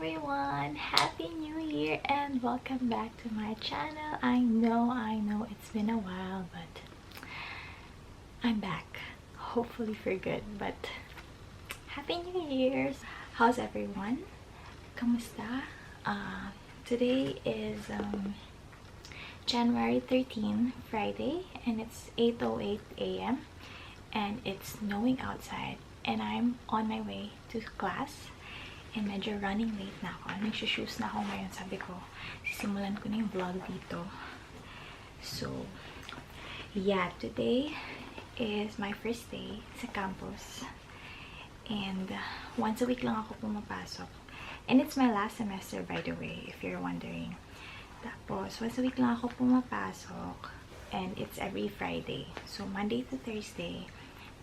everyone! Happy New Year and welcome back to my channel. I know it's been a while, but I'm back. Hopefully for good, but Happy New Year's! How's everyone? Kamusta? Today is January 13, Friday, and it's 8:08 a.m. and it's snowing outside and I'm on my way to class. And medyo running late na ako. Nagsho-shoes na ako ngayon. Sabi ko, sisimulan ko na yung vlog dito. So, yeah. Today is my first day sa campus. And once a week lang ako pumapasok. And it's my last semester, by the way, if you're wondering. Tapos, once a week lang ako pumapasok. And it's every Friday. So, Monday to Thursday,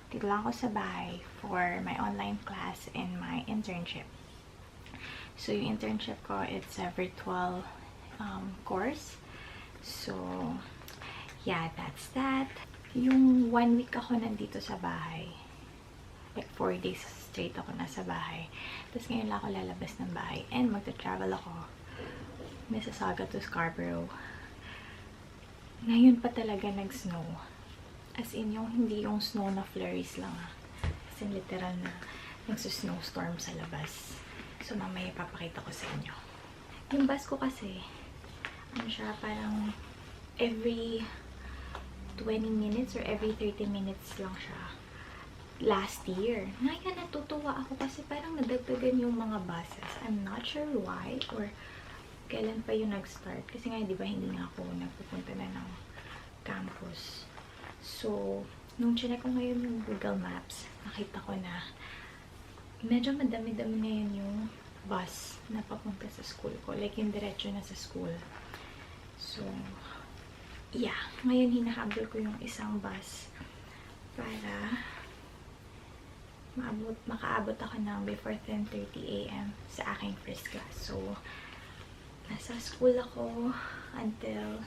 dito lang ako sa bahay for my online class and my internship. So, yung internship ko, it's a virtual course. So, yeah, that's that. Yung 1 week ako nandito sa bahay. Like, 4 days straight ako nasa bahay. Tapos ngayon lang ako lalabas ng bahay. And magta-travel ako. Mississauga to Scarborough. Ngayon pa talaga nag-snow. As in, yung hindi yung snow na flurries lang. As in, literal na nagsusnowstorm sa labas. So, mamaya papakita ko sa inyo. Yung bus ko kasi, ano siya, parang every 20 minutes or every 30 minutes lang siya. Last year. Ngayon, natutuwa ako kasi parang nadagdagan yung mga buses. I'm not sure why or kailan pa yung nag-start. Kasi nga, di ba, hindi nga ako nagpupunta na ng campus. So, nung chinek ko ngayon yung Google Maps, nakita ko na medyo madami-dami ngayon yung bus na papunta sa school ko. Like, yung diretso na sa school. So, yeah. Ngayon, hinahabol ko yung isang bus para makaabot ako ng before 10:30 a.m. sa aking first class. So, nasa school ako until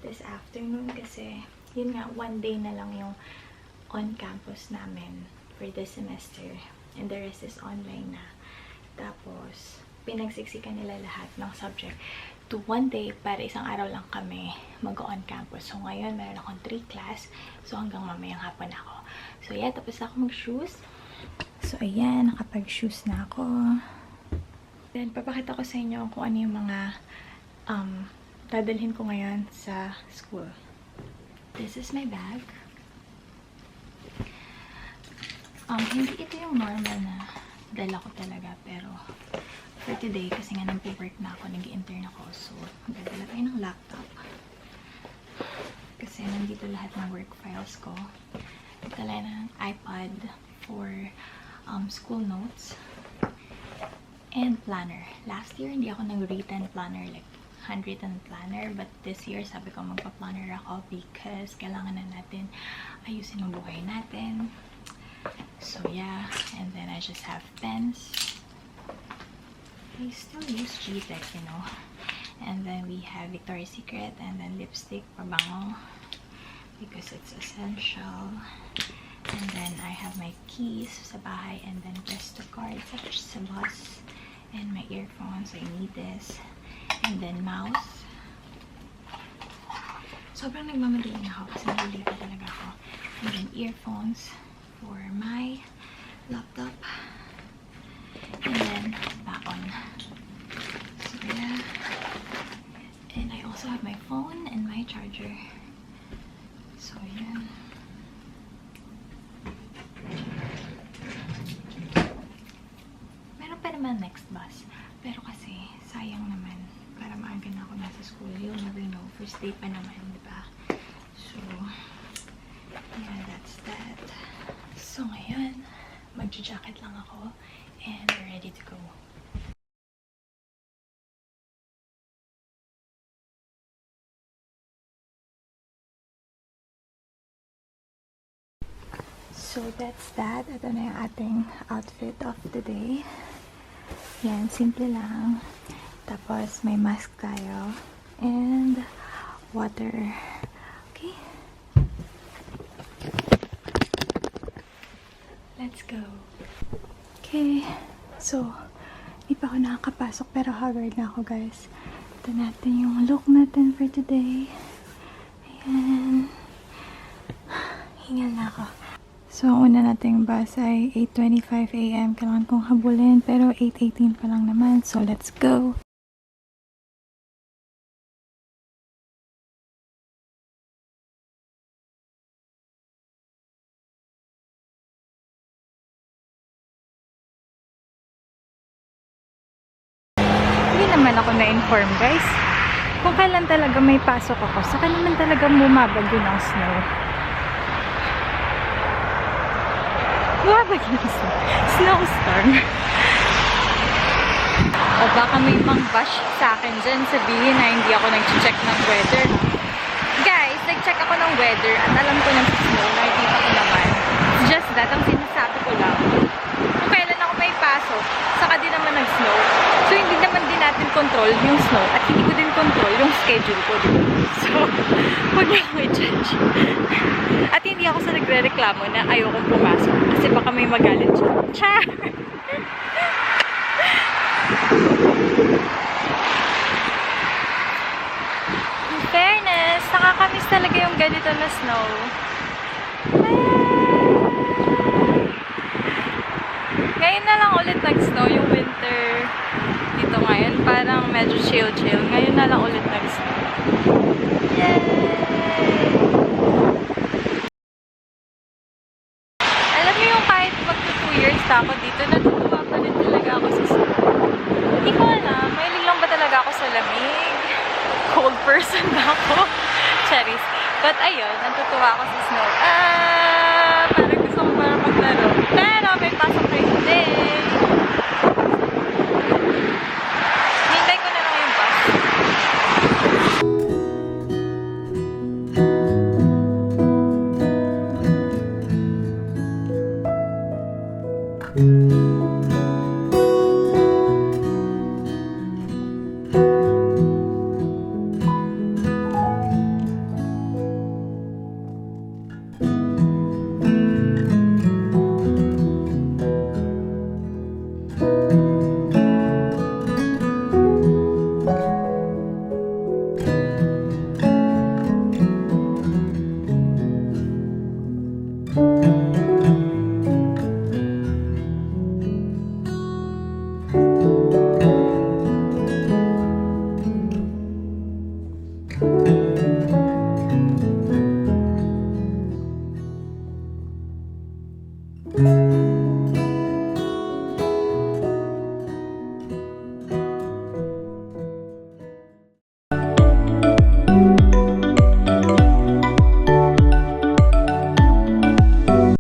this afternoon kasi, yun nga, 1 day na lang yung on-campus namin for this semester. And the rest is online na. Tapos, pinagsiksikan nila lahat ng subject to 1 day para isang araw lang kami mag-on campus. So, ngayon, meron akong 3 class. So, hanggang mamayang hapon ako. So, yeah, tapos ako mag-shoes. So, ayan, nakapag-shoes na ako. Then, papakita ko sa inyo kung ano yung mga dadalhin ko ngayon sa school. This is my bag. Hindi ito yung normal na dala ko talaga, pero for today, kasi nga nag-work na ako, nag-intern ako, so magdadala tayo ng laptop. Kasi nandito lahat ng work files ko. Nagdala ng iPad for school notes and planner. Last year, hindi ako nag-written planner, like handwritten planner, but this year, sabi ko magpa-planner ako because kailangan na natin ayusin ang buhay natin. So yeah, and then I just have pens. I still use G-Tech, you know. And then we have Victoria's Secret, and then lipstick, pabango, because it's essential. And then I have my keys sa bahay, and then resto cards sa bus, and my earphones. I need this. And then mouse. Sobrang nagmamadali na ako kasi nalilito talaga ako. And then earphones for my laptop. And then baon. So yeah. And I also have my phone and my charger. So yeah. Meron pa naman next bus. Pero kasi sayang naman. Para maaga na ako nasa school. You'll never know. First day pa naman, diba? So, yeah, that's that. So, ngayon, mag-jacket lang ako and we're ready to go. So, that's that. Ito na yung ating outfit of the day. Yan, simple lang. Tapos, may mask tayo. And water. Okay? Let's go. Okay. So, Hindi pa ako nakakapasok pero haggard na ako, guys. Ito natin yung look natin for today. Ayan. Hingal na ako. So, ang una nating bus ay 8:25 AM. Kailangan kong habulin pero 8:18 pa lang naman. So, let's go! Hindi naman ako na-inform, guys. Kung kailan talaga may pasok ako, saka naman talaga bumabagyo ng snow. Bumabagyo ng snow. Snowstorm. O baka may mang-bash sa akin dyan, sabihin na hindi ako nag-check ng weather. Guys, nag-check ako ng weather at alam ko ng snow, nakikita ko naman. It's just that, ang sinasabi ko lang, kung kailan ako may pasok, saka din naman nag-snow. So, hindi naman din natin control yung snow at hindi ko din control yung schedule ko. Diba? So, huwag niyo ako i-judge. At hindi ako sa nagre-reklamo na ayokong pumasok kasi baka may magalit siya. Char! In fairness, nakakamiss talaga yung ganito na snow. Ngayon na lang ulit nag-snow yung winter dito ngayon. Parang medyo chill-chill. Ngayon na lang ulit nag-snow. Yay! Alam mo yung kahit magto 2 years na ako dito, natutuwa pa rin talaga ako sa snow. Hindi ko alam. Mahilig lang ba talaga ako sa lamig? Cold person na ako. Cherries. But ayun, natutuwa ako sa snow. Parang gusto ko parang maglaro. Pero may pasok kayo din. Hintay ko na lang yung bus.